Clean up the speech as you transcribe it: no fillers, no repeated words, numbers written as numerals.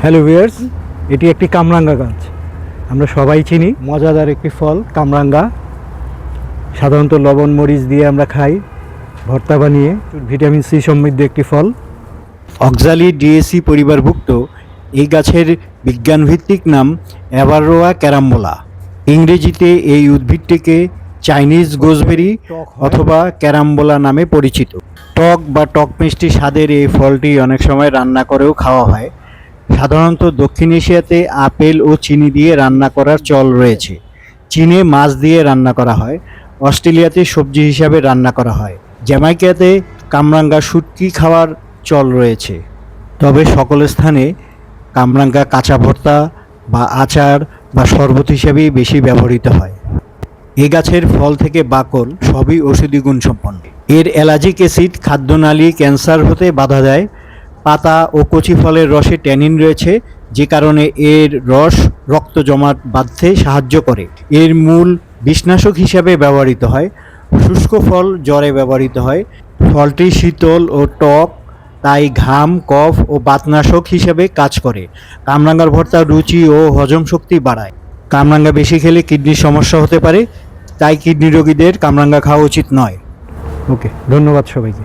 Hello viewers, এটি একটি কামরাঙ্গা গাছ। আমরা সবাই চিনি মজাদার একটি ফল কামরাঙ্গা। সাধারণত লবণ মরিচ দিয়ে আমরা খাই ভর্তা বানিয়ে। ভিটামিন সি সমৃদ্ধ একটি ফল। অক্সালি ডিএসি পরিবারভুক্ত এই গাছের বিজ্ঞানভিত্তিক নাম অ্যাভারোয়া ক্যারাম্বোলা। ইংরেজিতে এই উদ্ভিদটিকে চাইনিজ গোজবেরি অথবা ক্যারাম্বোলা নামে পরিচিত। টক বা টক মিষ্টি স্বাদের এই ফলটি অনেক সময় রান্না করেও খাওয়া হয়। সাধারণত দক্ষিণ এশিয়াতে আপেল ও চিনি দিয়ে রান্না করার চল রয়েছে। চীনে মাছ দিয়ে রান্না করা হয়। অস্ট্রেলিয়াতে সবজি হিসাবে রান্না করা হয়। জ্যামাইকাতে কামরাঙ্গা শুটকি খাওয়ার চল রয়েছে। তবে সকল স্থানে কামরাঙ্গা কাঁচা ভর্তা বা আচার বা শরবত হিসাবেই বেশি ব্যবহৃত হয়। এই গাছের ফল থেকে বাকল সবই ঔষধি গুণ সম্পন্ন। এর অ্যালার্জিক অ্যাসিড খাদ্যনালী ক্যান্সার হতে বাধা দেয়। পাতা ও কচি ফলের রসে ট্যানিন রয়েছে, যে কারণে এর রস রক্ত জমাট বাঁধতে সাহায্য করে। এর মূল বিষনাশক হিসাবে ব্যবহৃত হয়। শুষ্ক ফল জ্বরে ব্যবহৃত হয়। ফলটি শীতল ও টক, তাই ঘাম কফ ও বাতনাশক হিসাবে কাজ করে। কামরাঙ্গার ভর্তা রুচি ও হজম শক্তি বাড়ায়। কামরাঙ্গা বেশি খেলে কিডনির সমস্যা হতে পারে, তাই কিডনি রোগীদের কামরাঙ্গা খাওয়া উচিত নয়। ওকে, ধন্যবাদ সবাইকে।